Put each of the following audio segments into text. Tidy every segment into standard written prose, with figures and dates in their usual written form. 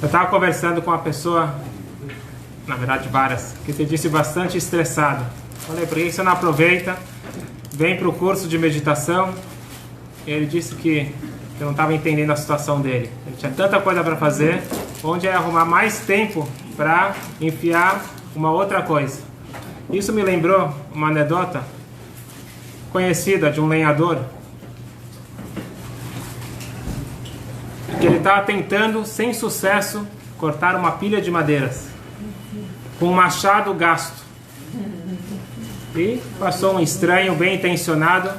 Eu estava conversando com uma pessoa, na verdade várias, que se disse bastante estressado. Falei, por que você não aproveita, vem para o curso de meditação? E ele disse que eu não estava entendendo a situação dele. Ele tinha tanta coisa para fazer, onde é arrumar mais tempo para enfiar uma outra coisa. Isso me lembrou uma anedota conhecida de um lenhador, que ele estava tentando, sem sucesso, cortar uma pilha de madeiras com um machado gasto. E passou um estranho bem intencionado,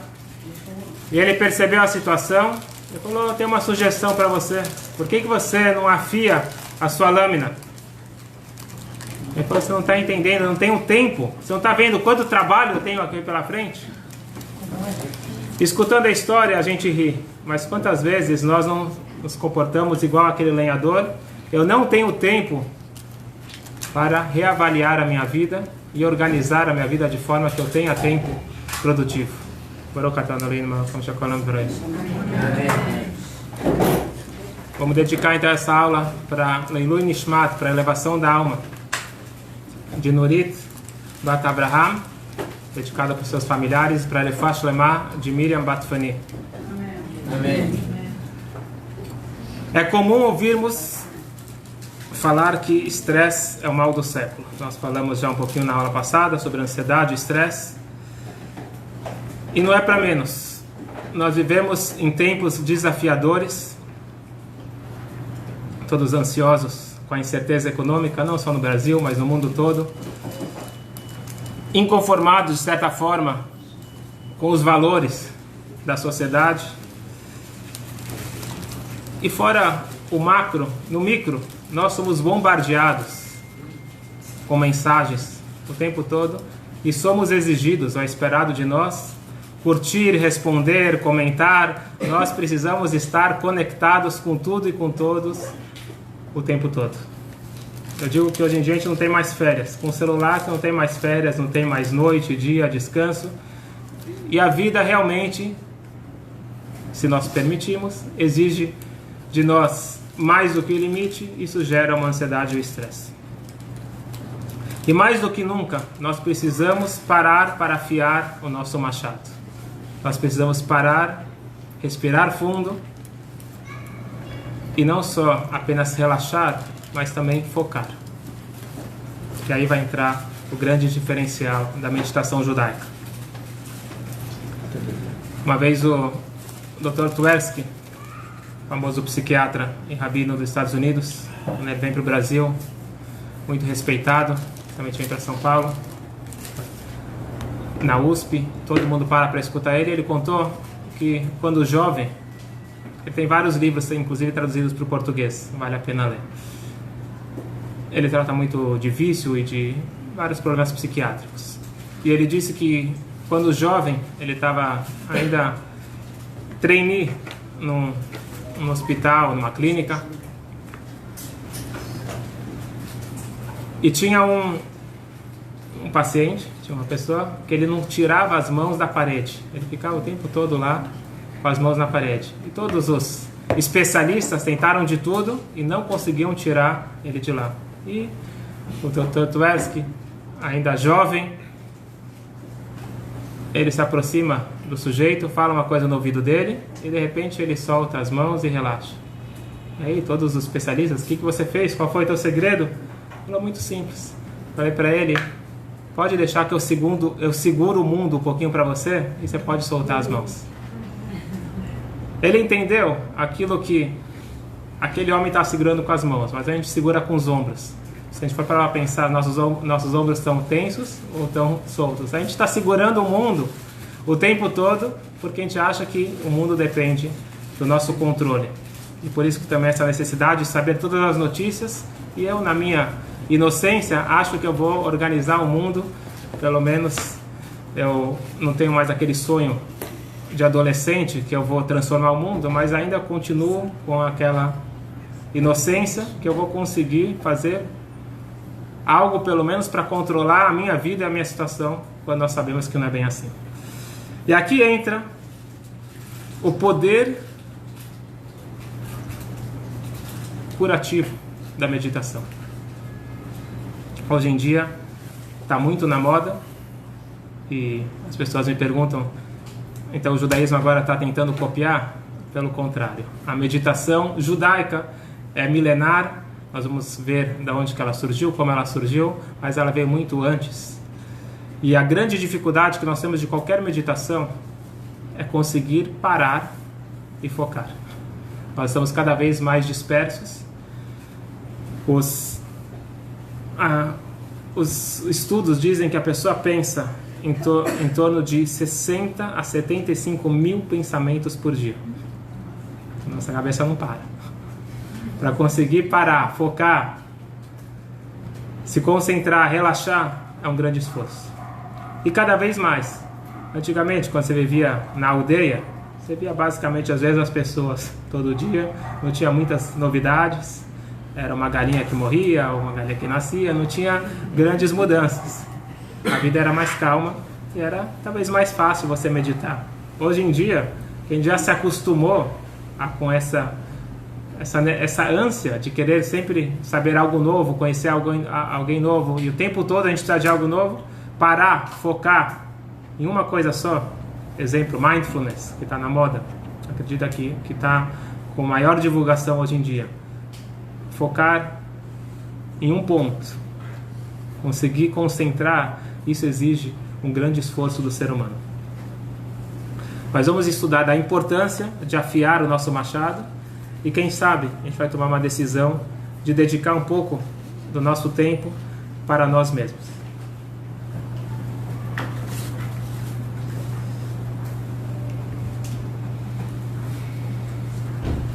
e ele percebeu a situação e falou, eu tenho uma sugestão para você, por que você não afia a sua lâmina? Ele falou, você não está entendendo, eu não tenho tempo, você não está vendo quanto trabalho eu tenho aqui pela frente? Escutando a história a gente ri, mas quantas vezes nós não nos comportamos igual aquele lenhador? Eu não tenho tempo para reavaliar a minha vida e organizar a minha vida de forma que eu tenha tempo produtivo. Vamos dedicar então essa aula para Leilui Nishmat, para a elevação da alma de Nurit Bat Abraham, dedicada para os seus familiares, para Refuah Shlema de Miriam Bat Fani. Amém. É comum ouvirmos falar que estresse é o mal do século. Nós falamos já um pouquinho na aula passada sobre ansiedade e estresse. E não é para menos. Nós vivemos em tempos desafiadores, todos ansiosos com a incerteza econômica, não só no Brasil, mas no mundo todo. Inconformados, de certa forma, com os valores da sociedade. E fora o macro, no micro, nós somos bombardeados com mensagens o tempo todo e somos exigidos, ou é esperado de nós, curtir, responder, comentar. Nós precisamos estar conectados com tudo e com todos o tempo todo. Eu digo que hoje em dia a gente não tem mais férias. Com o celular você não tem mais férias, não tem mais noite, dia, descanso. E a vida realmente, se nós permitirmos, exige de nós mais do que o limite. Isso gera uma ansiedade e um estresse. E mais do que nunca, nós precisamos parar para afiar o nosso machado. Nós precisamos parar, respirar fundo e não só apenas relaxar, mas também focar. E aí vai entrar o grande diferencial da meditação judaica. Uma vez o Dr. Tversky, famoso psiquiatra e rabino dos Estados Unidos, quando ele vem para o Brasil, muito respeitado, também vem para São Paulo, na USP, todo mundo para escutar ele. Ele contou que quando jovem, ele tem vários livros, inclusive traduzidos para o português, vale a pena ler. Ele trata muito de vício e de vários problemas psiquiátricos. E ele disse que quando jovem, ele estava ainda trainee num hospital, numa clínica, e tinha um paciente, tinha uma pessoa que ele não tirava as mãos da parede, ele ficava o tempo todo lá com as mãos na parede, e todos os especialistas tentaram de tudo e não conseguiam tirar ele de lá. E o Dr. Tversky, ainda jovem, ele se aproxima do sujeito, fala uma coisa no ouvido dele e de repente ele solta as mãos e relaxa. E aí todos os especialistas, o que você fez? Qual foi o teu segredo? Falou, muito simples. Falei para ele, pode deixar que eu seguro o mundo um pouquinho para você e você pode soltar as mãos. Ele entendeu aquilo que aquele homem está segurando com as mãos, mas a gente segura com os ombros. Se a gente for para pensar, nossos ombros estão tensos ou estão soltos. A gente está segurando o mundo o tempo todo porque a gente acha que o mundo depende do nosso controle. E por isso que também essa necessidade de saber todas as notícias. E eu, na minha inocência, acho que eu vou organizar o mundo. Pelo menos eu não tenho mais aquele sonho de adolescente que eu vou transformar o mundo, mas ainda continuo com aquela inocência que eu vou conseguir fazer algo pelo menos para controlar a minha vida e a minha situação, quando nós sabemos que não é bem assim. E aqui entra o poder curativo da meditação. Hoje em dia está muito na moda e as pessoas me perguntam, então o judaísmo agora está tentando copiar? Pelo contrário, a meditação judaica é milenar. Nós vamos ver de onde que ela surgiu, como ela surgiu, mas ela veio muito antes. E a grande dificuldade que nós temos de qualquer meditação é conseguir parar e focar. Nós estamos cada vez mais dispersos. Os estudos dizem que a pessoa pensa em torno de 60 a 75 mil pensamentos por dia. Nossa cabeça não para. Para conseguir parar, focar, se concentrar, relaxar, é um grande esforço. E cada vez mais. Antigamente, quando você vivia na aldeia, você via basicamente as mesmas pessoas todo dia, não tinha muitas novidades, era uma galinha que morria, uma galinha que nascia, não tinha grandes mudanças. A vida era mais calma e era talvez mais fácil você meditar. Hoje em dia, quem já se acostumou com essa ânsia de querer sempre saber algo novo, conhecer alguém novo, e o tempo todo a gente precisa de algo novo, parar, focar em uma coisa só. Exemplo, mindfulness, que está na moda, acredito que está com maior divulgação hoje em dia. Focar em um ponto, conseguir concentrar, isso exige um grande esforço do ser humano. Mas vamos estudar da importância de afiar o nosso machado e quem sabe a gente vai tomar uma decisão de dedicar um pouco do nosso tempo para nós mesmos.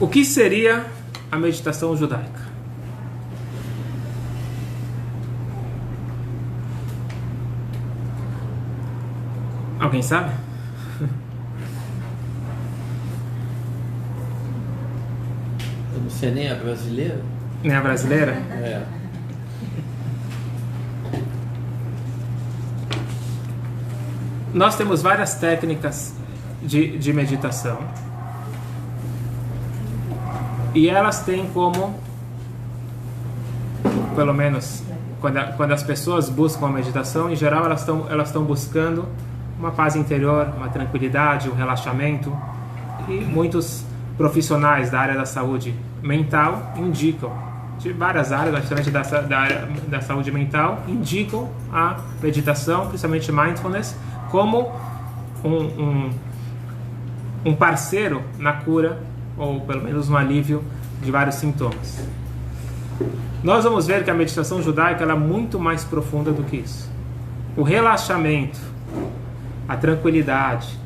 O que seria a meditação judaica? Alguém sabe? Eu não sei nem a brasileira. Nem a brasileira? É. Nós temos várias técnicas de meditação. E elas têm como, pelo menos, quando as pessoas buscam a meditação, em geral elas estão buscando uma paz interior, uma tranquilidade, um relaxamento. E muitos profissionais da área da saúde mental indicam, de várias áreas, principalmente da área da saúde mental, indicam a meditação, principalmente mindfulness, como um parceiro na cura, ou pelo menos no alívio de vários sintomas. Nós vamos ver que a meditação judaica ela é muito mais profunda do que isso. O relaxamento, a tranquilidade,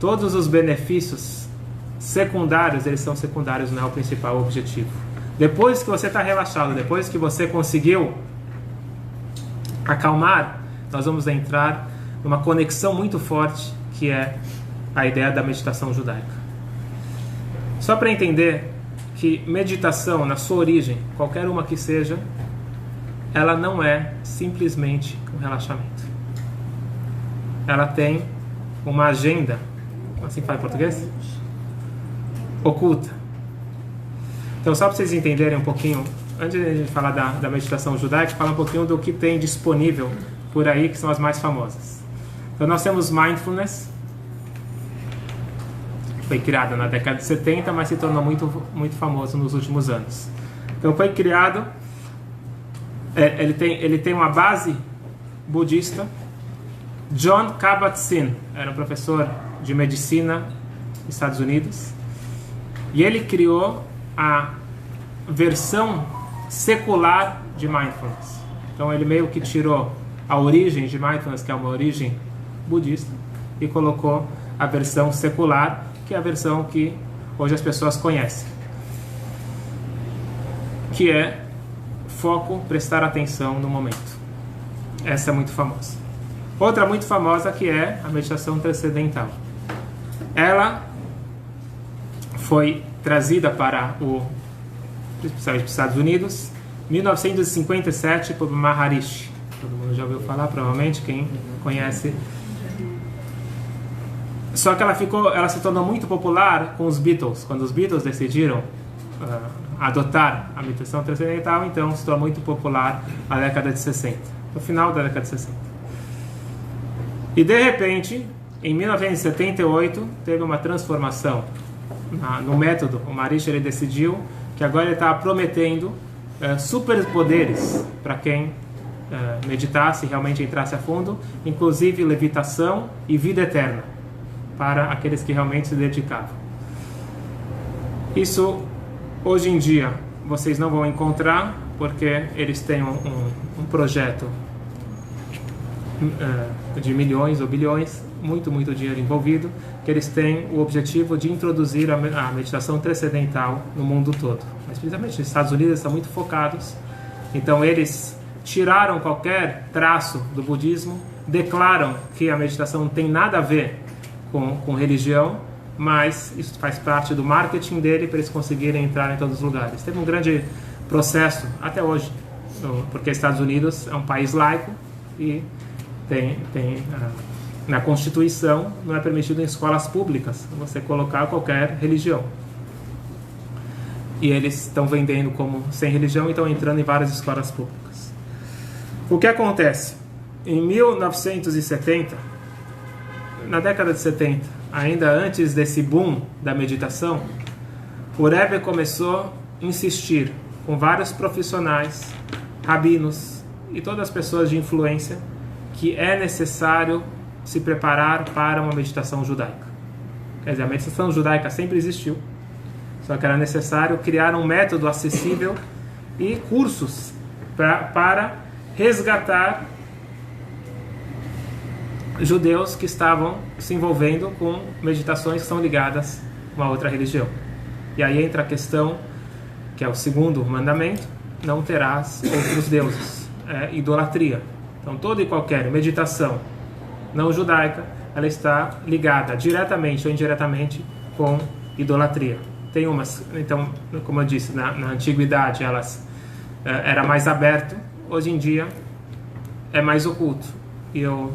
todos os benefícios secundários, eles são secundários, não é o principal objetivo. Depois que você está relaxado, depois que você conseguiu acalmar, nós vamos entrar numa conexão muito forte, que é a ideia da meditação judaica. Só para entender que meditação, na sua origem, qualquer uma que seja, ela não é simplesmente um relaxamento. Ela tem uma agenda, assim fala em português? Oculta. Então, só para vocês entenderem um pouquinho, antes de a gente falar da meditação judaica, falar um pouquinho do que tem disponível por aí, que são as mais famosas. Então, nós temos mindfulness, foi criado na década de 70, mas se tornou muito, muito famoso nos últimos anos. Então foi criado, ele tem uma base budista. John Kabat-Zinn era um professor de medicina nos Estados Unidos e ele criou a versão secular de mindfulness. Então ele meio que tirou a origem de mindfulness, que é uma origem budista, e colocou a versão secular, que é a versão que hoje as pessoas conhecem, que é foco, prestar atenção no momento. Essa é muito famosa. Outra muito famosa que é a meditação transcendental. Ela foi trazida para principalmente os Estados Unidos, 1957, por Maharishi. Todo mundo já ouviu falar, provavelmente, quem conhece. Só que ela se tornou muito popular com os Beatles. Quando os Beatles decidiram adotar a meditação transcendental, então se tornou muito popular na década de 60, no final da década de 60. E de repente, em 1978, teve uma transformação no método. O Maharishi ele decidiu que agora ele estava prometendo superpoderes para quem meditasse, realmente entrasse a fundo, inclusive levitação e vida eterna para aqueles que realmente se dedicavam. Isso, hoje em dia, vocês não vão encontrar, porque eles têm um projeto de milhões ou bilhões, muito dinheiro envolvido, que eles têm o objetivo de introduzir a meditação transcendental no mundo todo. Mas, principalmente nos Estados Unidos, estão muito focados. Então, eles tiraram qualquer traço do budismo, declaram que a meditação não tem nada a ver com religião, mas isso faz parte do marketing dele para eles conseguirem entrar em todos os lugares. Teve um grande processo até hoje, porque os Estados Unidos é um país laico e na Constituição não é permitido em escolas públicas você colocar qualquer religião. E eles estão vendendo como sem religião e estão entrando em várias escolas públicas. O que acontece? Em 1970, na década de 70, ainda antes desse boom da meditação, o Rebbe começou a insistir com vários profissionais, rabinos e todas as pessoas de influência que é necessário se preparar para uma meditação judaica. Quer dizer, a meditação judaica sempre existiu, só que era necessário criar um método acessível e cursos para resgatar judeus que estavam se envolvendo com meditações que são ligadas a uma outra religião. E aí entra a questão, que é o segundo mandamento: não terás outros deuses. É idolatria. Então toda e qualquer meditação não judaica, ela está ligada diretamente ou indiretamente com idolatria. Tem umas, então, como eu disse, na antiguidade elas era mais aberto, hoje em dia é mais oculto. E eu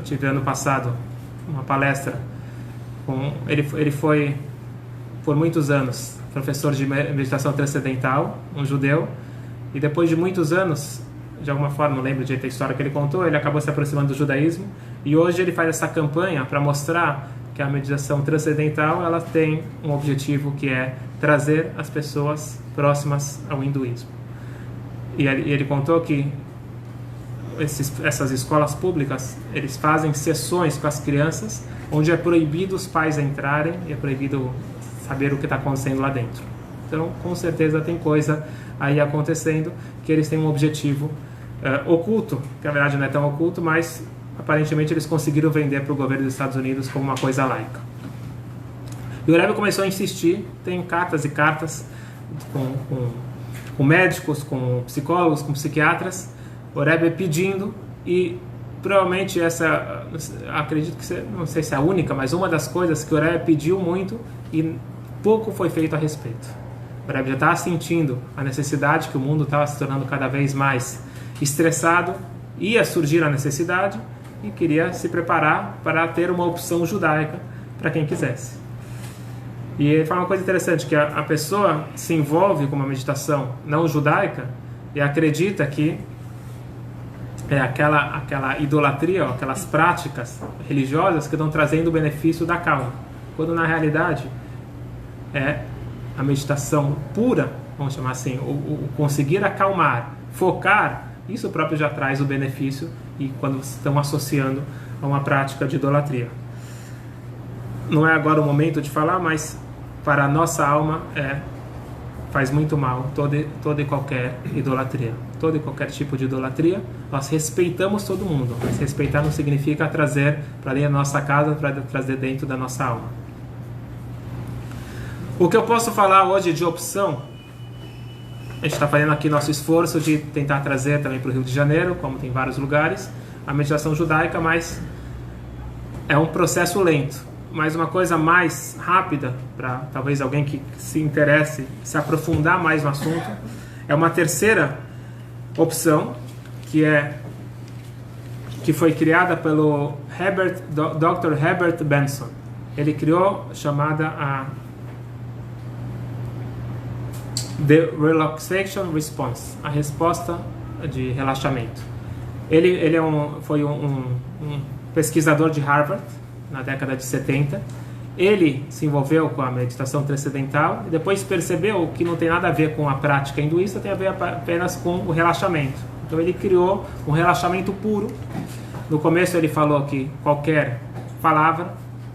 tive ano passado uma palestra com ele foi por muitos anos professor de meditação transcendental, um judeu, e depois de muitos anos, de alguma forma, não lembro direito a história que ele contou, ele acabou se aproximando do judaísmo, e hoje ele faz essa campanha para mostrar que a meditação transcendental ela tem um objetivo, que é trazer as pessoas próximas ao hinduísmo. E ele contou que essas escolas públicas, eles fazem sessões com as crianças, onde é proibido os pais entrarem e é proibido saber o que está acontecendo lá dentro. Então, com certeza tem coisa aí acontecendo, que eles têm um objetivo oculto, que na verdade não é tão oculto, mas aparentemente eles conseguiram vender para o governo dos Estados Unidos como uma coisa laica. E o Rebbe começou a insistir, tem cartas e cartas com médicos, com psicólogos, com psiquiatras, o Rebbe pedindo, e provavelmente essa, acredito que, não sei se é a única, mas uma das coisas que o Rebbe pediu muito e pouco foi feito a respeito. O Rebbe já estava sentindo a necessidade, que o mundo estava se tornando cada vez mais estressado, ia surgir a necessidade e queria se preparar para ter uma opção judaica para quem quisesse. E ele fala uma coisa interessante, que a pessoa se envolve com uma meditação não judaica e acredita que é aquela idolatria, ou aquelas práticas religiosas que estão trazendo o benefício da calma, quando na realidade é a meditação pura, vamos chamar assim, o conseguir acalmar, focar, isso próprio já traz o benefício, e quando estão associando a uma prática de idolatria. Não é agora o momento de falar, mas para a nossa alma faz muito mal toda e qualquer idolatria. Todo e qualquer tipo de idolatria. Nós respeitamos todo mundo, mas respeitar não significa trazer para dentro da nossa casa, para trazer dentro da nossa alma. O que eu posso falar hoje de opção, a gente está fazendo aqui nosso esforço de tentar trazer também para o Rio de Janeiro, como tem vários lugares, a meditação judaica, mas é um processo lento. Mas uma coisa mais rápida, para talvez alguém que se interesse, se aprofundar mais no assunto, é uma terceira opção, que foi criada pelo Dr. Herbert Benson. Ele criou chamada a The Relaxation Response, a resposta de relaxamento. Ele foi um pesquisador de Harvard na década de 70. Ele se envolveu com a meditação transcendental e depois percebeu que não tem nada a ver com a prática hinduísta, tem a ver apenas com o relaxamento. Então ele criou um relaxamento puro. No começo ele falou que qualquer palavra,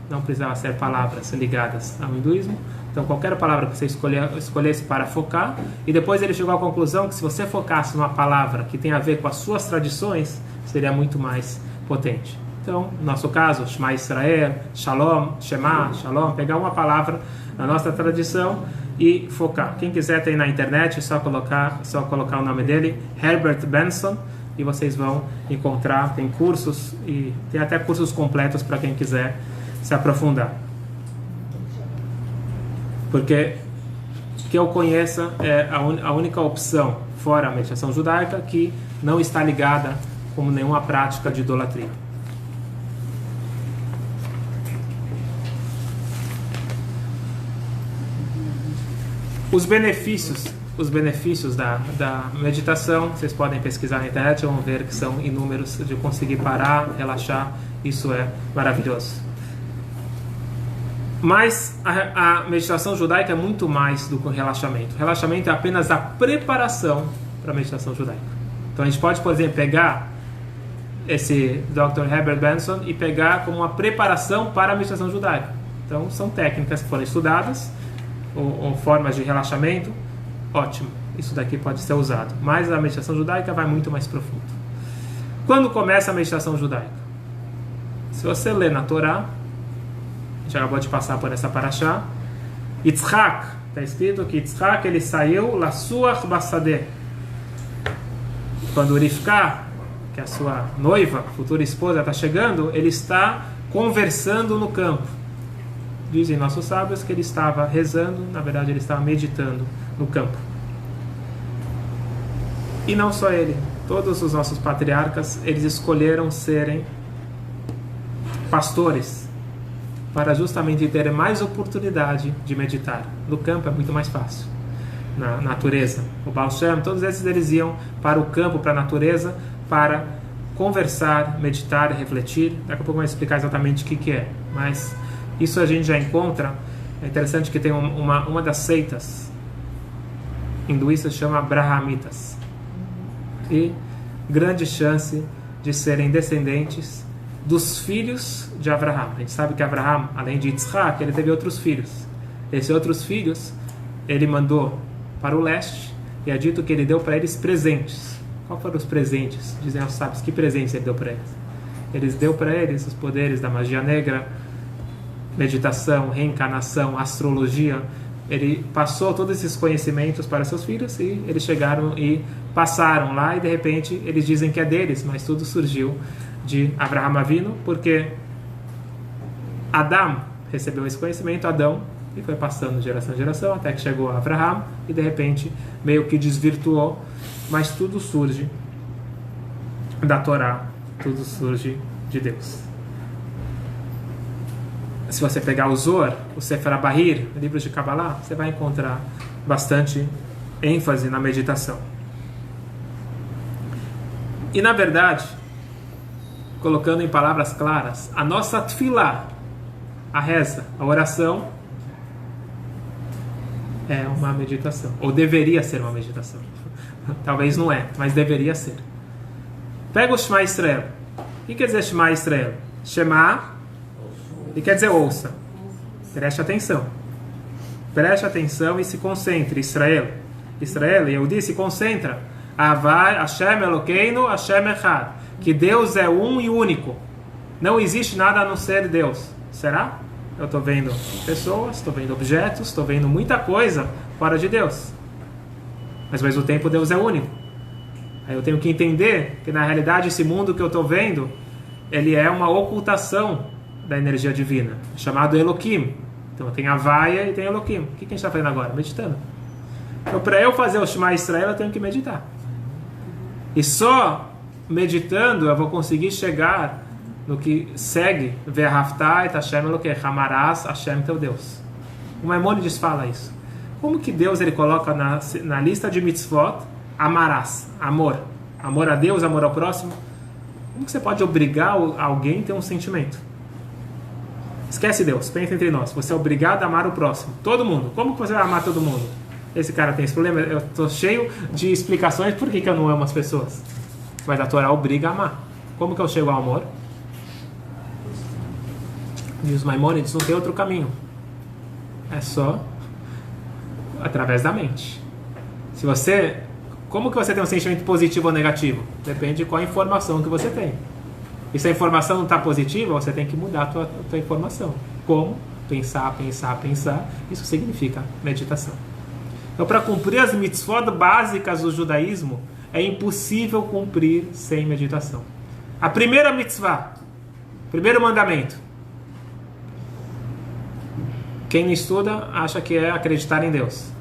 não precisava ser palavras ligadas ao hinduísmo, então qualquer palavra que você escolhesse para focar, e depois ele chegou à conclusão que se você focasse numa palavra que tem a ver com as suas tradições, seria muito mais potente. Então, no nosso caso, Shema Israel, Shalom, Shema, Shalom, pegar uma palavra na nossa tradição e focar. Quem quiser tem na internet, é só colocar o nome dele, Herbert Benson, e vocês vão encontrar, tem cursos, e tem até cursos completos para quem quiser se aprofundar. Porque que eu conheça é a única opção, fora a meditação judaica, que não está ligada com nenhuma prática de idolatria. Os benefícios da meditação, vocês podem pesquisar na internet, vão ver que são inúmeros, de conseguir parar, relaxar, isso é maravilhoso. Mas a meditação judaica é muito mais do que o relaxamento. O relaxamento é apenas a preparação para a meditação judaica. Então a gente pode, por exemplo, pegar esse Dr. Herbert Benson e pegar como uma preparação para a meditação judaica. Então são técnicas que foram estudadas, ou formas de relaxamento, ótimo, isso daqui pode ser usado. Mas a meditação judaica vai muito mais profundo. Quando começa a meditação judaica? Se você ler na Torá, a gente acabou de passar por essa paraxá, Yitzhak, está escrito que Yitzhak ele saiu Lasuach Basadeh. Quando Rivka, que é a sua noiva, futura esposa, está chegando, ele está conversando no campo. Dizem nossos sábios que ele estava rezando, na verdade ele estava meditando no campo. E não só ele, todos os nossos patriarcas, eles escolheram serem pastores, para justamente terem mais oportunidade de meditar. No campo é muito mais fácil, na natureza. O Baal Shem, todos esses eles iam para o campo, para a natureza, para conversar, meditar e refletir. Daqui a pouco eu vou explicar exatamente o que é, mas isso a gente já encontra. É interessante que tem uma das seitas hinduístas chama Brahmitas, e grande chance de serem descendentes dos filhos de Abraham. A gente sabe que Abraham, além de Yitzhak, ele teve outros filhos. Esses outros filhos ele mandou para o leste, e é dito que ele deu para eles presentes. Qual foram os presentes? Dizem os sábios, que presentes ele deu para eles? Ele deu para eles os poderes da magia negra, meditação, reencarnação, astrologia. Ele passou todos esses conhecimentos para seus filhos, e eles chegaram e passaram lá, e de repente eles dizem que é deles, mas tudo surgiu de Abraham Avinu, porque Adão recebeu esse conhecimento, Adão, e foi passando de geração em geração, até que chegou a Abraham, e de repente meio que desvirtuou, mas tudo surge da Torá, tudo surge de Deus. Se você pegar o Zohar, o Sefer HaBahir, livros de Kabbalah, você vai encontrar bastante ênfase na meditação. E na verdade, colocando em palavras claras, a nossa tefilá, a reza, a oração, é uma meditação, ou deveria ser uma meditação. Talvez não é, mas deveria ser. Pega o Shema Israel. O que quer dizer Shema Israel? Shema, e quer dizer ouça. Preste atenção. Preste atenção e se concentre. Israel, Yehudi, se concentra. Avai, Hashem Elokeinu, Hashem Echad. Que Deus é um e único. Não existe nada a não ser Deus. Será? Eu estou vendo pessoas, estou vendo objetos, estou vendo muita coisa fora de Deus. Mas ao mesmo tempo Deus é único. Aí eu tenho que entender que na realidade esse mundo que eu estou vendo, ele é uma ocultação da energia divina, chamado Elohim. Então tem Havaya e tem Elohim. O que a gente está fazendo agora? Meditando. Então para eu fazer o Shema Israel eu tenho que meditar. E só meditando eu vou conseguir chegar no que segue Ve'ahavta et Hashem Elokecha, amarás Hashem teu Deus. O Maimônides fala isso. como que Deus ele coloca na lista de mitzvot amarás, amor a Deus, amor ao próximo? Como que você pode obrigar alguém a ter um sentimento? Esquece Deus, pensa entre nós. Você é obrigado a amar o próximo, todo mundo. Como que você vai amar todo mundo? Esse cara tem esse problema? Eu estou cheio de explicações por que eu não amo as pessoas. Mas a Torá obriga a amar. Como que eu chego ao amor? Diz Maimônides, não tem outro caminho. É só através da mente. Como que você tem um sentimento positivo ou negativo? Depende de qual a informação que você tem. E se a informação não está positiva, você tem que mudar a tua informação. Como? Pensar. Isso significa meditação. Então, para cumprir as mitzvot básicas do judaísmo, é impossível cumprir sem meditação. A primeira mitzvah, primeiro mandamento. Quem não estuda acha que é acreditar em Deus.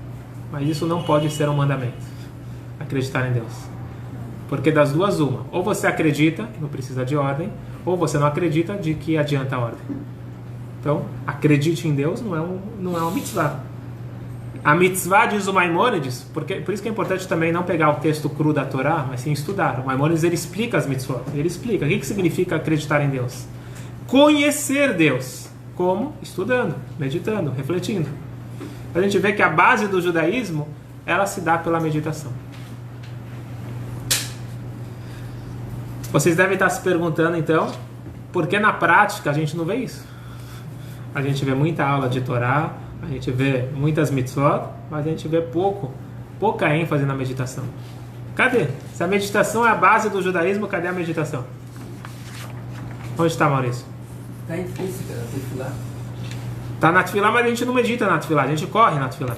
Mas isso não pode ser um mandamento. Acreditar em Deus. Porque das duas uma. Ou você acredita, não precisa de ordem, ou você não acredita, de que adianta a ordem. Então, acredite em Deus não é uma mitzvah. A mitzvah, diz o Maimônides, por isso que é importante também não pegar o texto cru da Torá, mas sim estudar. O Maimônides ele explica as mitzvot. Ele explica o que significa acreditar em Deus. Conhecer Deus. Como? Estudando, meditando, refletindo. A gente vê que a base do judaísmo ela se dá pela meditação. Vocês devem estar se perguntando então, por que na prática a gente não vê isso? A gente vê muita aula de Torá, a gente vê muitas mitzvot, mas a gente vê pouca ênfase na meditação. Cadê? Se a meditação é a base do judaísmo, cadê a meditação? Onde está, Maurício? Está em física, na tefilá. Está na tefilá, mas a gente não medita na tefilá, a gente corre na tefilá.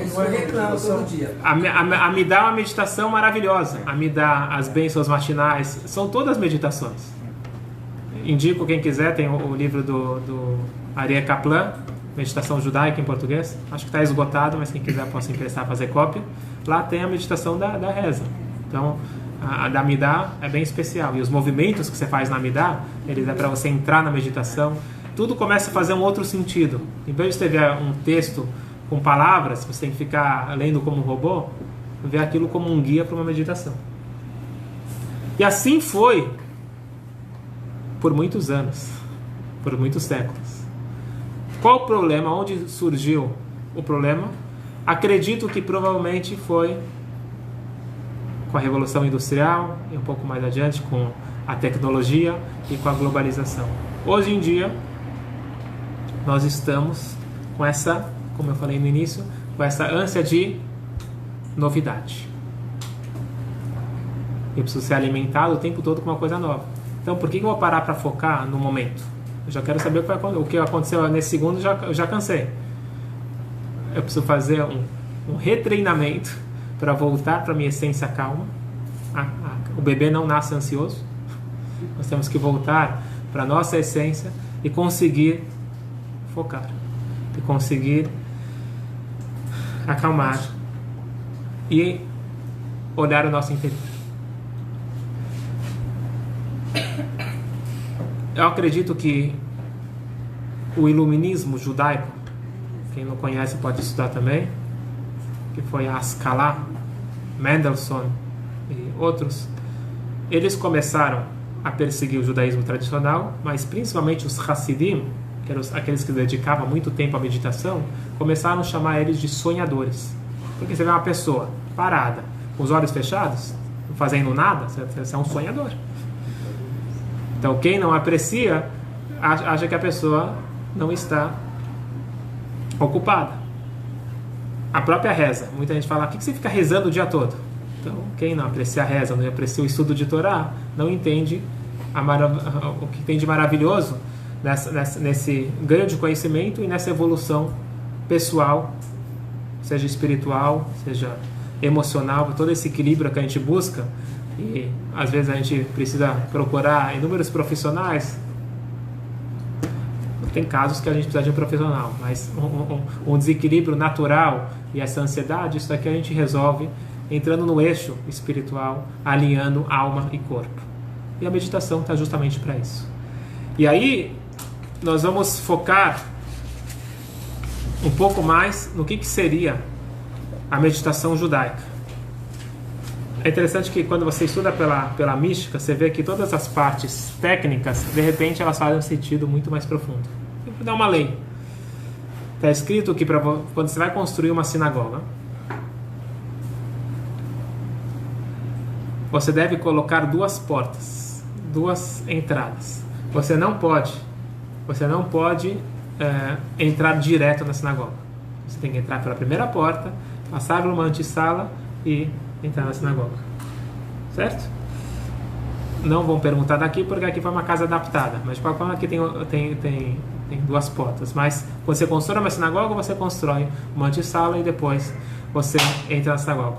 Isso eu reclamo todo dia. A Midá é uma meditação maravilhosa. A Midá, as bênçãos matinais, são todas meditações. Indico quem quiser, tem o livro do Aryeh Kaplan, Meditação Judaica em português. Acho que está esgotado, mas quem quiser posso emprestar, fazer cópia. Lá tem a meditação da reza. Então, a da Midá é bem especial. E os movimentos que você faz na Midá, eles é para você entrar na meditação. Tudo começa a fazer um outro sentido. Em vez de você ver um texto com palavras, você tem que ficar lendo como um robô, ver aquilo como um guia para uma meditação. E assim foi por muitos anos, por muitos séculos. Qual o problema? Onde surgiu o problema? Acredito que provavelmente foi com a Revolução Industrial e um pouco mais adiante com a tecnologia e com a globalização. Hoje em dia, nós estamos com essa, como eu falei no início, com essa ânsia de novidade. Eu preciso ser alimentado o tempo todo com uma coisa nova. Então, por que eu vou parar para focar no momento? Eu já quero saber o que aconteceu nesse segundo, eu já cansei. Eu preciso fazer um retreinamento para voltar para a minha essência calma. O bebê não nasce ansioso. Nós temos que voltar para a nossa essência e conseguir focar. E conseguir acalmar e olhar o nosso interior. Eu acredito que o iluminismo judaico, quem não conhece pode estudar também, que foi a Haskalah, Mendelssohn e outros, eles começaram a perseguir o judaísmo tradicional, mas principalmente os Hassidim, que eram aqueles que dedicavam muito tempo à meditação, começaram a chamar eles de sonhadores. Porque você vê uma pessoa parada, com os olhos fechados, não fazendo nada, você é um sonhador. Então quem não aprecia, acha que a pessoa não está ocupada. A própria reza. Muita gente fala, por que você fica rezando o dia todo? Então, quem não aprecia a reza, não aprecia o estudo de Torá, não entende o que tem de maravilhoso nesse ganho de conhecimento e nessa evolução pessoal, seja espiritual, seja emocional, todo esse equilíbrio que a gente busca. E às vezes a gente precisa procurar inúmeros profissionais. Tem casos que a gente precisa de um profissional, mas um desequilíbrio natural e essa ansiedade, isso daqui a gente resolve entrando no eixo espiritual, alinhando alma e corpo. E a meditação está justamente para isso. E aí nós vamos focar um pouco mais no que seria a meditação judaica. É interessante que quando você estuda pela mística, você vê que todas as partes técnicas, de repente, elas fazem um sentido muito mais profundo. Vou dar uma lei. Está escrito que quando você vai construir uma sinagoga, você deve colocar 2 portas, 2 entradas. Você não pode entrar direto na sinagoga. Você tem que entrar pela primeira porta, passar por uma antessala e entrar na sinagoga. Certo? Não vão perguntar daqui, porque aqui foi uma casa adaptada. Mas de qualquer forma aqui tem 2 portas. Mas quando você constrói uma sinagoga, você constrói uma antessala e depois você entra na sinagoga.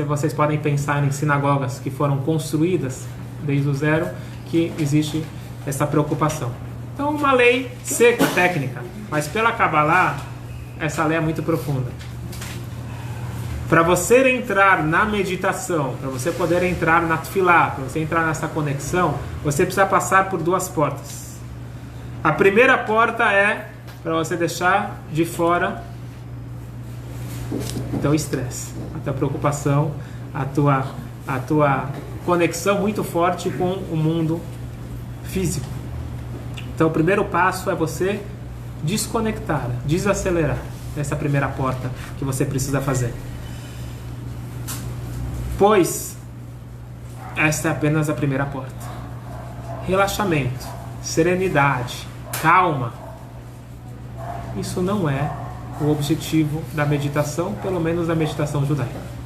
Vocês podem pensar em sinagogas que foram construídas desde o zero, que existe essa preocupação. Então, uma lei seca, técnica, mas pela Kabbalah, essa lei é muito profunda. Para você entrar na meditação, para você poder entrar na tefilá, para você entrar nessa conexão, você precisa passar por 2 portas. A primeira porta é para você deixar de fora o teu estresse, a tua preocupação, a tua conexão muito forte com o mundo físico. Então o primeiro passo é você desconectar, desacelerar. Essa é a primeira porta que você precisa fazer. Pois esta é apenas a primeira porta. Relaxamento, serenidade, calma. Isso não é o objetivo da meditação, pelo menos da meditação judaica.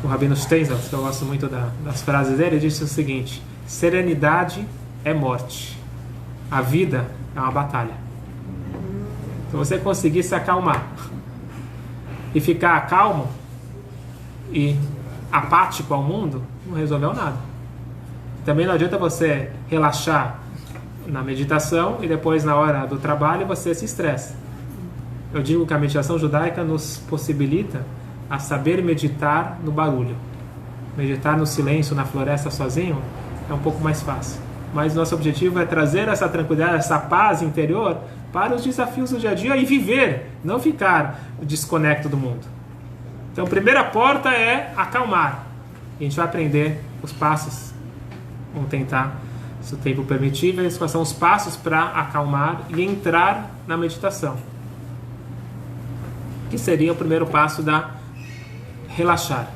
O Rabino Steinzal, que eu gosto muito das frases dele, disse o seguinte: serenidade é morte, a vida é uma batalha. Se você conseguir se acalmar e ficar calmo e apático ao mundo, não resolveu nada. Também não adianta você relaxar na meditação e depois na hora do trabalho você se estressa. Eu digo que a meditação judaica nos possibilita a saber meditar no barulho. Meditar no silêncio, na floresta sozinho, é um pouco mais fácil. Mas nosso objetivo é trazer essa tranquilidade, essa paz interior para os desafios do dia a dia e viver, não ficar desconecto do mundo. Então a primeira porta é acalmar. E a gente vai aprender os passos. Vamos tentar, se o tempo permitir, ver quais são os passos para acalmar e entrar na meditação. Que seria o primeiro passo da relaxar.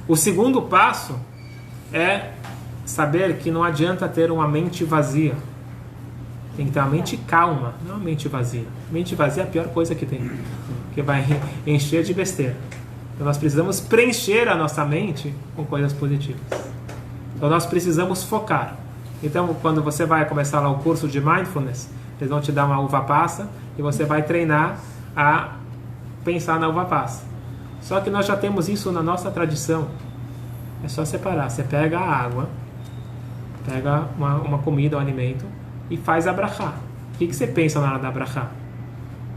O segundo passo é saber que não adianta ter uma mente vazia. Tem que ter uma mente calma, não uma mente vazia. Mente vazia é a pior coisa que tem, que vai encher de besteira. Então nós precisamos preencher a nossa mente com coisas positivas. Então nós precisamos focar. Então quando você vai começar lá o curso de Mindfulness, eles vão te dar uma uva passa e você vai treinar a pensar na uva passa. Só que nós já temos isso na nossa tradição. É só separar. Você pega a água, pega uma comida, um alimento e faz a brachá. O que você pensa na hora da brachá?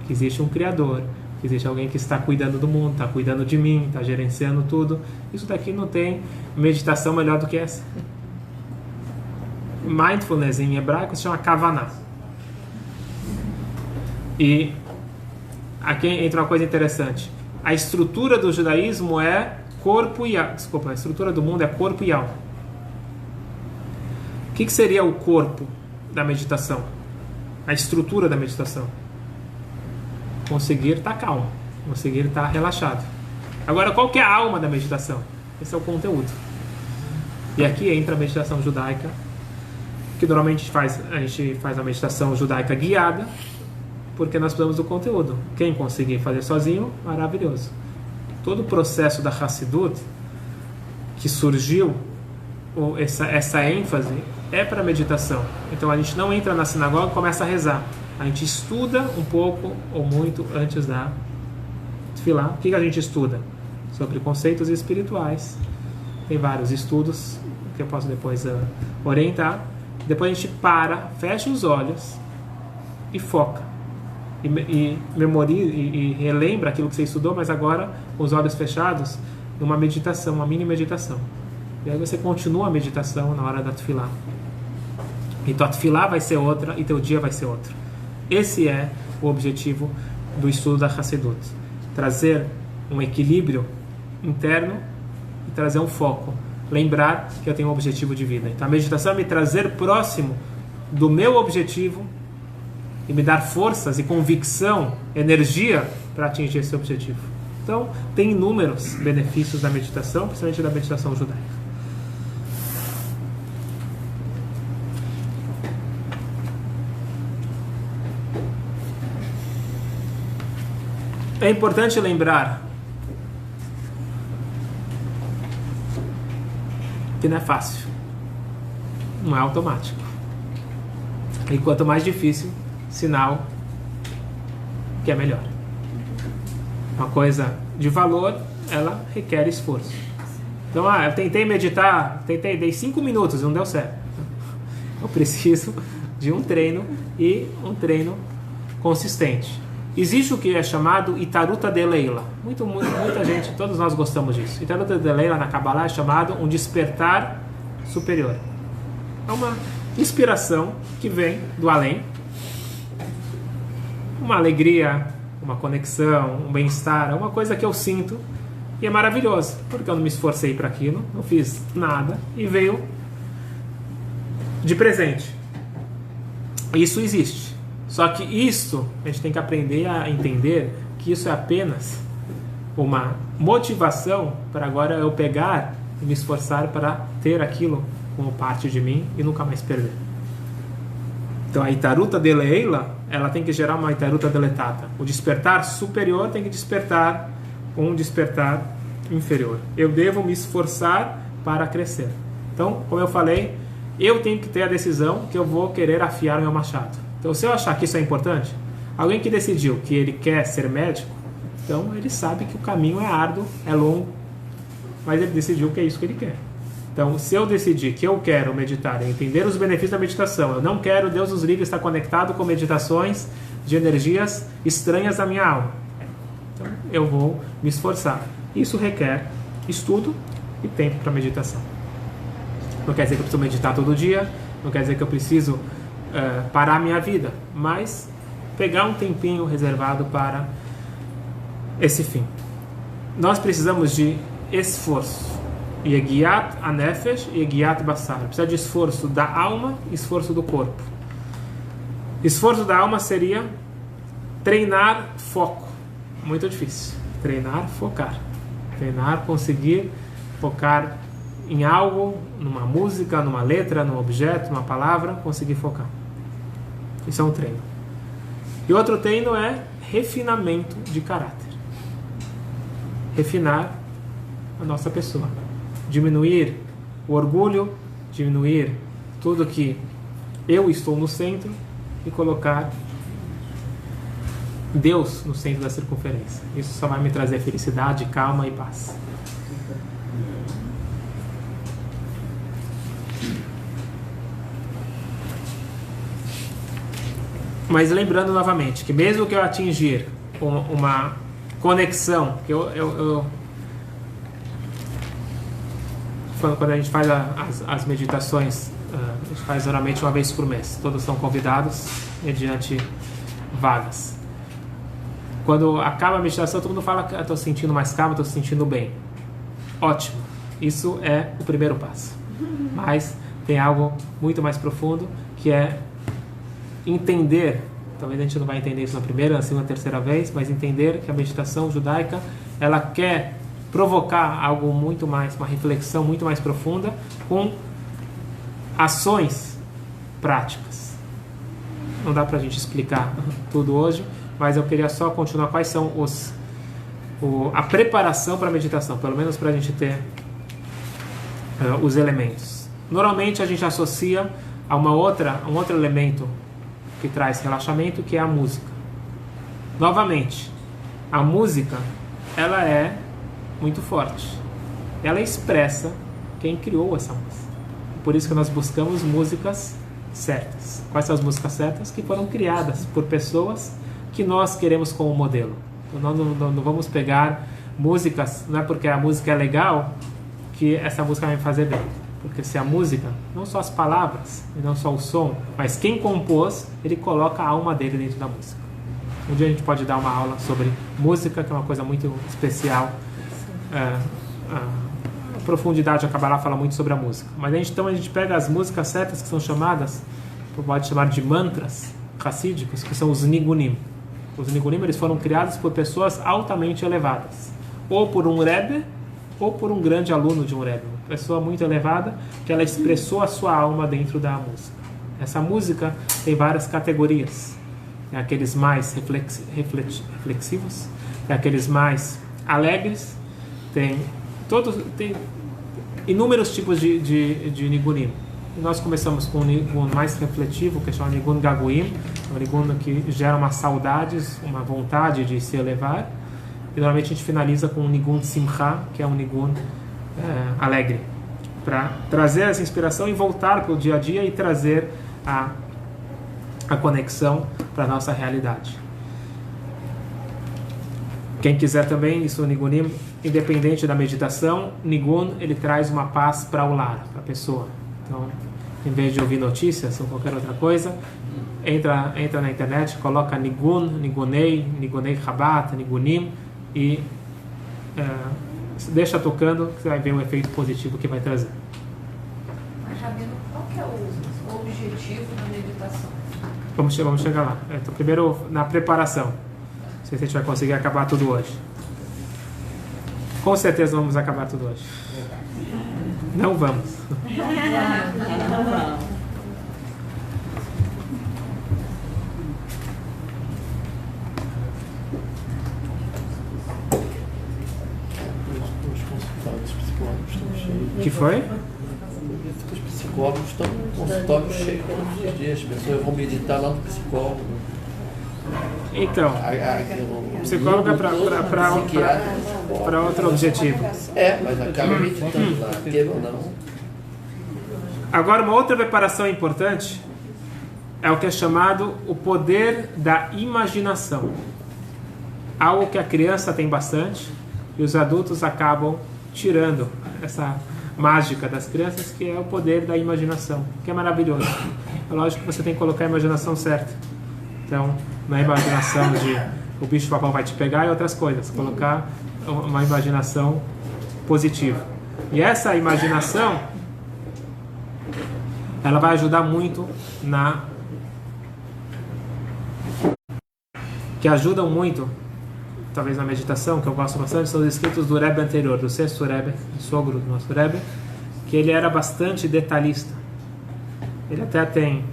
Que existe um Criador, que existe alguém que está cuidando do mundo, está cuidando de mim, está gerenciando tudo. Isso daqui não tem meditação melhor do que essa. Mindfulness em hebraico se chama kavaná. E aqui entra uma coisa interessante. A estrutura do judaísmo é corpo e alma. Desculpa, a estrutura do mundo é corpo e alma. O que seria o corpo da meditação? A estrutura da meditação? Conseguir estar calmo, conseguir estar relaxado. Agora, qual que é a alma da meditação? Esse é o conteúdo. E aqui entra a meditação judaica, que normalmente a gente faz a meditação judaica guiada, porque nós precisamos do conteúdo. Quem conseguir fazer sozinho, maravilhoso. Todo o processo da Hassidut, que surgiu, essa ênfase, é para a meditação. Então a gente não entra na sinagoga e começa a rezar. A gente estuda um pouco ou muito antes da tefilá. O que a gente estuda? Sobre conceitos espirituais. Tem vários estudos que eu posso depois orientar. Depois a gente para, fecha os olhos e foca. E memoriza e relembra aquilo que você estudou, mas agora com os olhos fechados, numa meditação, uma mini meditação. E aí você continua a meditação na hora da tefilá. E tua tefilá vai ser outra e teu dia vai ser outro. Esse é o objetivo do estudo da Hassidut. Trazer um equilíbrio interno e trazer um foco. Lembrar que eu tenho um objetivo de vida. Então a meditação é me trazer próximo do meu objetivo e me dar forças e convicção, energia para atingir esse objetivo. Então tem inúmeros benefícios da meditação, principalmente da meditação judaica. É importante lembrar que não é fácil, não é automático. E quanto mais difícil, sinal que é melhor. Uma coisa de valor, ela requer esforço. Então, eu tentei meditar, dei 5 minutos e não deu certo. Eu preciso de um treino e um treino consistente. Existe o que é chamado Itaruta de Leila. Muita gente, todos nós gostamos disso. Itaruta de Leila na Kabbalah é chamado um despertar superior. É uma inspiração que vem do além. Uma alegria, uma conexão, um bem-estar, uma coisa que eu sinto e é maravilhoso, porque eu não me esforcei para aquilo, não fiz nada e veio de presente. Isso existe. Só que isso, a gente tem que aprender a entender que isso é apenas uma motivação para agora eu pegar e me esforçar para ter aquilo como parte de mim e nunca mais perder. Então a Itaruta de Leila, ela tem que gerar uma Itaruta deletata. O despertar superior tem que despertar um despertar inferior. Eu devo me esforçar para crescer. Então, como eu falei, eu tenho que ter a decisão que eu vou querer afiar o meu machado. Então, se eu achar que isso é importante, alguém que decidiu que ele quer ser médico, então ele sabe que o caminho é árduo, é longo, mas ele decidiu que é isso que ele quer. Então, se eu decidir que eu quero meditar e entender os benefícios da meditação, eu não quero, Deus nos livre, estar conectado com meditações de energias estranhas à minha alma. Então, eu vou me esforçar. Isso requer estudo e tempo para meditação. Não quer dizer que eu preciso meditar todo dia, não quer dizer que eu preciso parar a minha vida, mas pegar um tempinho reservado para esse fim. Nós precisamos de esforço. Yegiat anefesh e yegiat basar. Precisa de esforço da alma e esforço do corpo. Esforço da alma seria treinar foco. Muito difícil. Treinar, focar. Treinar, conseguir focar em algo, numa música, numa letra, num objeto, numa palavra, conseguir focar. Isso é um treino. E outro treino é refinamento de caráter. Refinar a nossa pessoa. Diminuir o orgulho, diminuir tudo que eu estou no centro e colocar Deus no centro da circunferência. Isso só vai me trazer felicidade, calma e paz. Mas lembrando novamente que mesmo que eu atingir uma conexão, que quando a gente faz as meditações, a gente faz geralmente uma vez por mês. Todos são convidados mediante vagas. Quando acaba a meditação, todo mundo fala que estou sentindo mais calmo, estou sentindo bem. Ótimo. Isso é o primeiro passo. Mas tem algo muito mais profundo, que é entender, talvez a gente não vai entender isso na primeira, na segunda, na terceira vez, mas entender que a meditação judaica, ela quer provocar algo muito mais, uma reflexão muito mais profunda, com ações práticas. Não dá pra gente explicar tudo hoje, mas eu queria só continuar quais são a preparação para a meditação, pelo menos para a gente ter os elementos. Normalmente a gente associa a um outro elemento que traz relaxamento, que é a música. Novamente, a música, ela é muito forte. Ela expressa quem criou essa música. Por isso que nós buscamos músicas certas. Quais são as músicas certas? Que foram criadas por pessoas que nós queremos como modelo. Então, nós não vamos pegar músicas, não é porque a música é legal que essa música vai me fazer bem. Porque se a música, não só as palavras, e não só o som, mas quem compôs, ele coloca a alma dele dentro da música. Um dia a gente pode dar uma aula sobre música, que é uma coisa muito especial. A profundidade, a Kabbalah fala muito sobre a música. Mas então a gente pega as músicas certas, que são chamadas, pode chamar de mantras racídicos, que são os nigunim. Os nigunim, eles foram criados por pessoas altamente elevadas. Ou por um Rebbe, ou por um grande aluno de um Rebbe. Uma pessoa muito elevada, que ela expressou a sua alma dentro da música. Essa música tem várias categorias. Tem aqueles mais reflexivos, tem aqueles mais alegres, tem inúmeros tipos de nigunim. E nós começamos com o nigun mais refletivo, que é chamado nigun gaguim, um nigun que gera uma saudades, uma vontade de se elevar. E normalmente a gente finaliza com o nigun simcha, que é um nigun alegre, para trazer essa inspiração e voltar para o dia a dia e trazer a conexão para a nossa realidade. Quem quiser também, isso nigunim, independente da meditação, nigun, ele traz uma paz para o lar, para a pessoa. Então, em vez de ouvir notícias ou qualquer outra coisa, entra na internet, coloca nigun, nigunei Chabad, nigunim, e deixa tocando, que você vai ver o efeito positivo que vai trazer. Mas, Rabino, qual que é o objetivo da meditação? Vamos chegar lá. Então, primeiro, na preparação. Não sei se a gente vai conseguir acabar tudo hoje. Com certeza vamos acabar tudo hoje. Não vamos. Não vamos. Os consultórios psicólogos estão cheios. Que foi? Os psicólogos estão com o consultório cheio todos os dias. As pessoas vão meditar lá no psicólogo. Então, o psicólogo é para outro objetivo. Mas acaba meditando lá, queira ou não. Agora, uma outra preparação importante é o que é chamado o poder da imaginação. Algo que a criança tem bastante e os adultos acabam tirando essa mágica das crianças, que é o poder da imaginação, que é maravilhoso. É lógico que você tem que colocar a imaginação certa. Então, não é imaginação de o bicho-papão vai te pegar e outras coisas. Colocar uma imaginação positiva. E essa imaginação, ela vai ajudar muito que ajudam muito, talvez na meditação, que eu gosto bastante, são os escritos do Rebbe anterior, do sexto Rebbe, sogro do nosso Rebbe, que ele era bastante detalhista. Ele até tem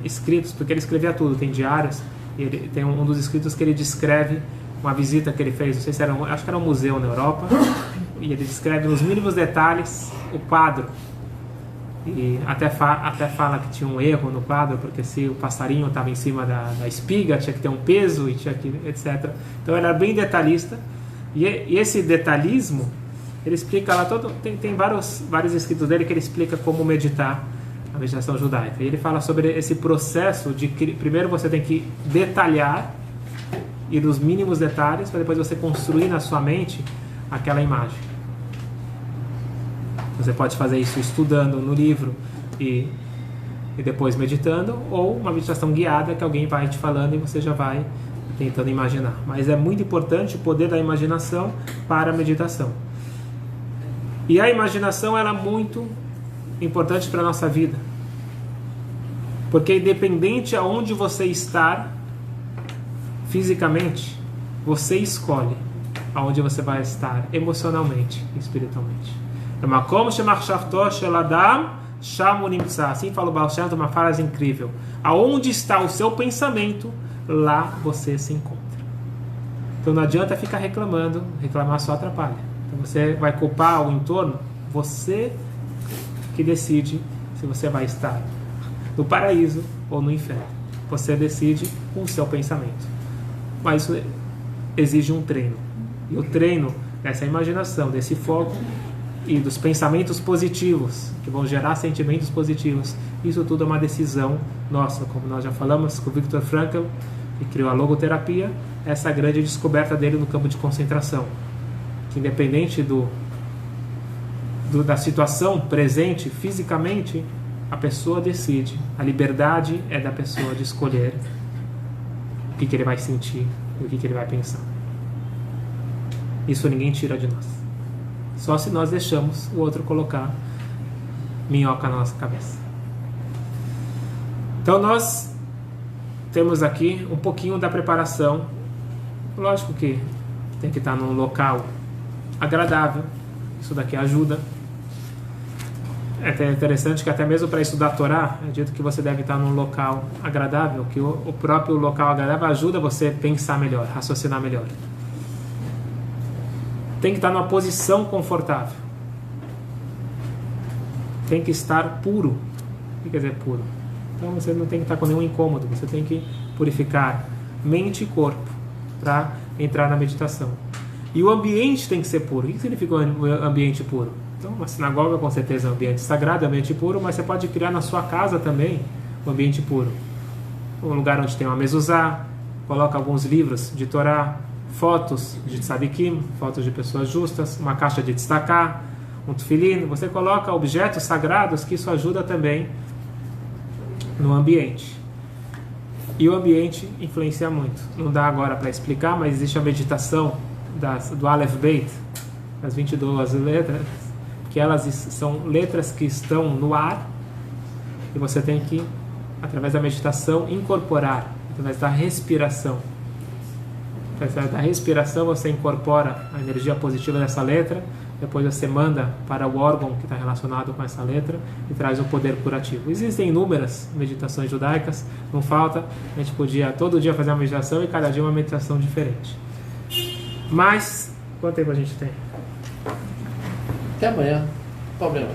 escritos, porque ele escrevia tudo, tem diários, e ele tem um dos escritos que ele descreve uma visita que ele fez, não sei se era acho que era um museu na Europa, e ele descreve nos mínimos detalhes o quadro. E até fala que tinha um erro no quadro, porque se o passarinho estava em cima da espiga, tinha que ter um peso, e tinha que, etc. Então ele era bem detalhista, e esse detalhismo, ele explica lá, tem vários escritos dele que ele explica como meditar a meditação judaica. E ele fala sobre esse processo de que primeiro você tem que detalhar, e nos mínimos detalhes, para depois você construir na sua mente aquela imagem. Você pode fazer isso estudando no livro e depois meditando, ou uma meditação guiada que alguém vai te falando e você já vai tentando imaginar. Mas é muito importante o poder da imaginação para a meditação. E a imaginação ela é muito importante para a nossa vida. Porque independente aonde você estar fisicamente, você escolhe aonde você vai estar emocionalmente e espiritualmente. Assim fala o Baal Shem Tov, uma frase incrível. Aonde está o seu pensamento, lá você se encontra. Então não adianta ficar reclamar só atrapalha. Então você vai culpar o entorno, você que decide se você vai estar no paraíso ou no inferno. Você decide com o seu pensamento. Mas isso exige um treino. E o treino dessa imaginação, desse foco e dos pensamentos positivos, que vão gerar sentimentos positivos, isso tudo é uma decisão nossa. Como nós já falamos com o Viktor Frankl, que criou a logoterapia, essa grande descoberta dele no campo de concentração. Que independente da situação presente fisicamente, a pessoa decide. A liberdade é da pessoa de escolher o que ele vai sentir e o que ele vai pensar. Isso ninguém tira de nós. Só se nós deixamos o outro colocar minhoca na nossa cabeça. Então nós temos aqui um pouquinho da preparação. Lógico que tem que estar num local agradável. Isso daqui ajuda. É até interessante que até mesmo para estudar a Torá, é dito que você deve estar num local agradável, que o próprio local agradável ajuda você a pensar melhor, raciocinar melhor. Tem que estar numa posição confortável. Tem que estar puro. O que quer dizer puro? Então você não tem que estar com nenhum incômodo, você tem que purificar mente e corpo para entrar na meditação. E o ambiente tem que ser puro. O que significa um ambiente puro? Então, uma sinagoga com certeza é um ambiente sagrado, é um ambiente puro, mas você pode criar na sua casa também um ambiente puro. Um lugar onde tem uma mezuzá, coloca alguns livros de Torá, fotos de tzadikim, fotos de pessoas justas, uma caixa de tzedakah, um tefilim. Você coloca objetos sagrados, que isso ajuda também no ambiente. E o ambiente influencia muito. Não dá agora para explicar, mas existe a meditação do Aleph Beit, as 22 letras, que elas são letras que estão no ar, e você tem que, através da meditação, incorporar, através da respiração. Através da respiração você incorpora a energia positiva dessa letra, depois você manda para o órgão que está relacionado com essa letra e traz o poder curativo. Existem inúmeras meditações judaicas, não falta, a gente podia todo dia fazer uma meditação e cada dia uma meditação diferente. Mas, quanto tempo a gente tem? Até amanhã. Problema.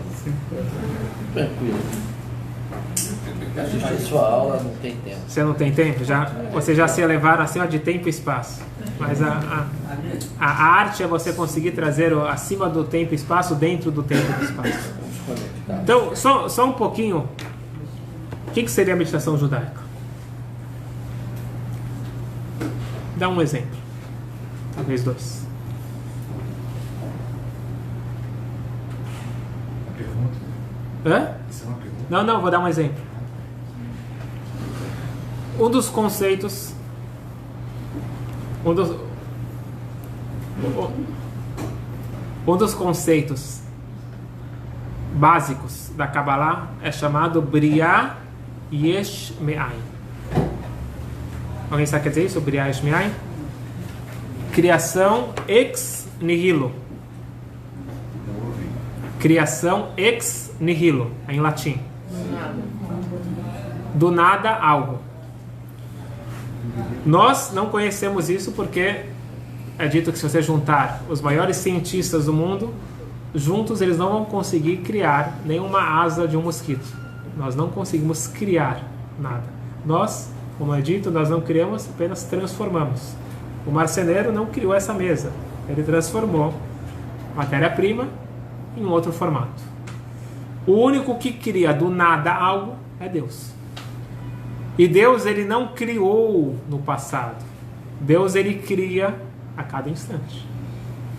Tranquilo. Assistir sua aula não tem tempo. Você não tem tempo? Você já se elevaram acima de tempo e espaço. Mas a arte é você conseguir trazer acima do tempo e espaço dentro do tempo e do espaço. Então, só um pouquinho. O que seria a meditação judaica? Dá um exemplo. Talvez dois. Uma pergunta? Hã? Isso é uma pergunta? Não, vou dar um exemplo. Um dos conceitos, um dos conceitos básicos da Kabbalah é chamado Briah Yesh Me'ain. Alguém sabe o que quer dizer isso? Briah Yesh Me'ain? Criação ex nihilo. Criação ex nihilo, em latim. Do nada, algo. Nós não conhecemos isso porque é dito que se você juntar os maiores cientistas do mundo, juntos eles não vão conseguir criar nenhuma asa de um mosquito. Nós não conseguimos criar nada. Nós, como é dito, nós não criamos, apenas transformamos. O marceneiro não criou essa mesa. Ele transformou matéria-prima em um outro formato. O único que cria do nada algo é Deus. E Deus, ele não criou no passado. Deus, ele cria a cada instante.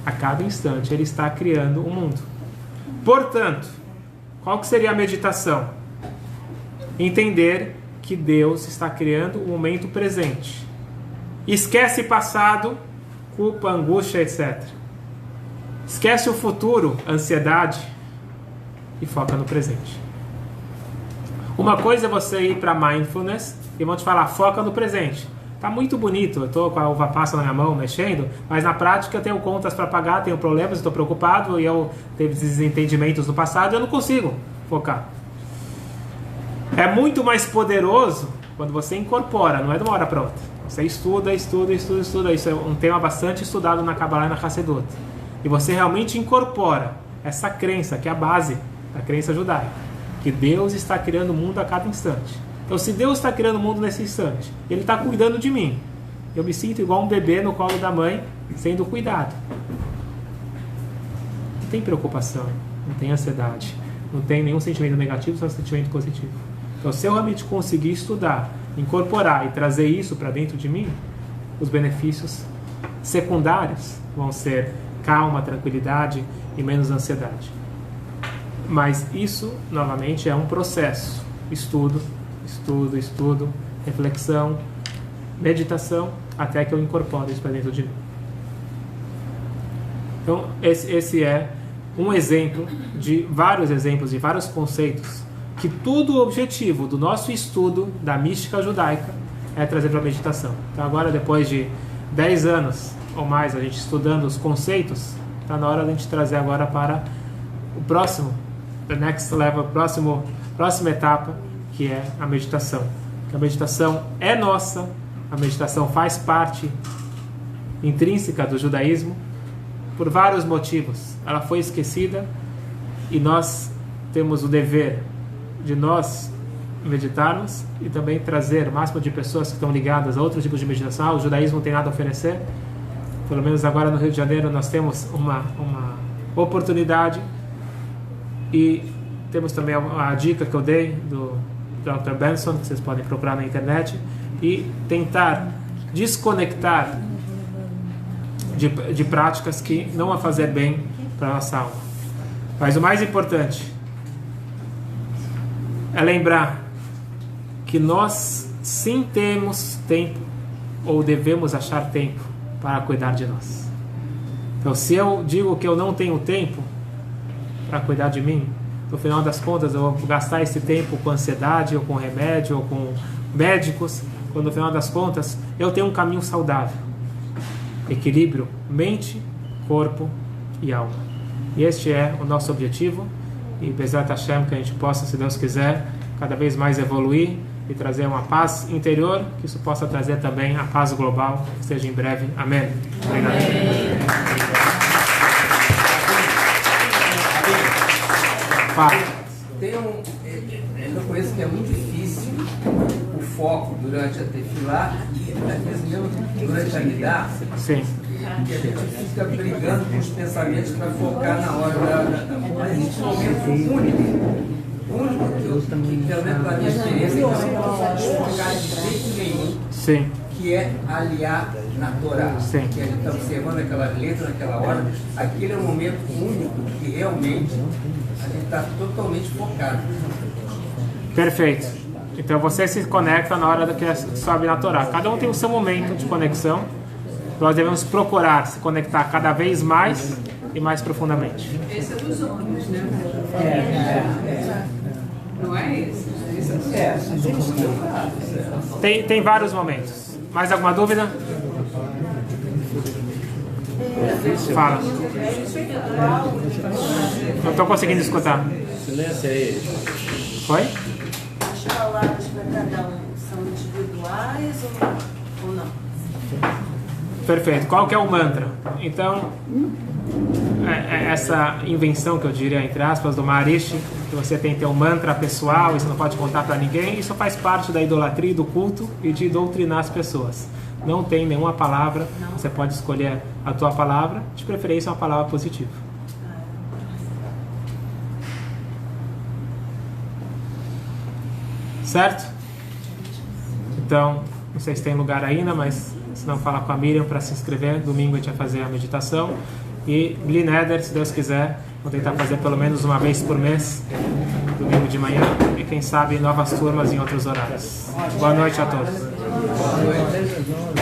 A cada instante ele está criando o mundo. Portanto, qual que seria a meditação? Entender que Deus está criando o momento presente. Esquece passado, culpa, angústia, etc. Esquece o futuro, ansiedade, e foca no presente. Uma coisa é você ir para mindfulness e vão te falar, foca no presente. Tá muito bonito, eu estou com a uva passa na minha mão, mexendo, mas na prática eu tenho contas para pagar, tenho problemas, estou preocupado e eu teve desentendimentos no passado, eu não consigo focar. É muito mais poderoso quando você incorpora, não é de uma hora para outra. Você estuda. Isso é um tema bastante estudado na Kabbalah e na Hassedut. E você realmente incorpora essa crença, que é a base da crença judaica, que Deus está criando o mundo a cada instante. Então, se Deus está criando o mundo nesse instante, Ele está cuidando de mim. Eu me sinto igual um bebê no colo da mãe, sendo cuidado. Não tem preocupação, não tem ansiedade, não tem nenhum sentimento negativo, só um sentimento positivo. Então, se eu realmente conseguir estudar, incorporar e trazer isso para dentro de mim, os benefícios secundários vão ser calma, tranquilidade e menos ansiedade. Mas isso, novamente, é um processo. Estudo, reflexão, meditação, até que eu incorpore isso para dentro de mim. Então, esse é um exemplo de vários exemplos, de vários conceitos, que tudo o objetivo do nosso estudo da mística judaica é trazer para a meditação. Então agora, depois de 10 anos ou mais a gente estudando os conceitos, está na hora de a gente trazer agora para o próximo, the next level, próxima etapa, que é a meditação. A meditação é nossa, a meditação faz parte intrínseca do judaísmo, por vários motivos. Ela foi esquecida e nós temos o dever de nós meditarmos e também trazer o máximo de pessoas que estão ligadas a outros tipos de meditação. O judaísmo não tem nada a oferecer. Pelo menos agora no Rio de Janeiro nós temos uma oportunidade, e temos também a dica que eu dei do Dr. Benson, que vocês podem procurar na internet, e tentar desconectar de práticas que não vão fazer bem para a nossa alma. Mas o mais importante é lembrar que nós sim temos tempo, ou devemos achar tempo, para cuidar de nós. Então, se eu digo que eu não tenho tempo para cuidar de mim, no final das contas eu vou gastar esse tempo com ansiedade, ou com remédio, ou com médicos, quando no final das contas eu tenho um caminho saudável, equilíbrio, mente, corpo e alma. E este é o nosso objetivo, e Bezat Hashem, que a gente possa, se Deus quiser, cada vez mais evoluir e trazer uma paz interior, que isso possa trazer também a paz global, que seja em breve. Amém. Obrigado. Fala. Eu conheço que é muito difícil o foco durante a tefilá e às vezes mesmo durante a lidar. Sim. Que a gente fica brigando com os pensamentos para focar na hora da. Mas existe um momento único que pelo menos pela minha experiência, que você não pode focar de jeito nenhum. Sim. Que é aliar na Torá. Sim. Que a gente está observando aquela letra naquela hora. Aquele é um momento único que realmente a gente está totalmente focado. Perfeito. Então você se conecta na hora que sobe na Torá. Cada um tem o seu momento de conexão. Nós devemos procurar se conectar cada vez mais e mais profundamente. Esse é dos homens, né? Não é esse? Tem vários momentos. Mais alguma dúvida? Fala. Não estou conseguindo escutar. Silêncio aí. Foi? As palavras para cada um são individuais ou não? Perfeito. Qual que é o mantra? Então, essa invenção que eu diria, entre aspas, do Maharishi, que você tem que ter um mantra pessoal e você não pode contar para ninguém, isso faz parte da idolatria e do culto e de doutrinar as pessoas. Não tem nenhuma palavra, você pode escolher a tua palavra, de preferência uma palavra positiva. Certo? Então, não sei se tem lugar ainda, mas se não, fala com a Miriam para se inscrever. Domingo a gente vai fazer a meditação. E Bli Neder, se Deus quiser, vou tentar fazer pelo menos uma vez por mês, domingo de manhã. E quem sabe novas turmas em outros horários. Boa noite a todos. Boa noite.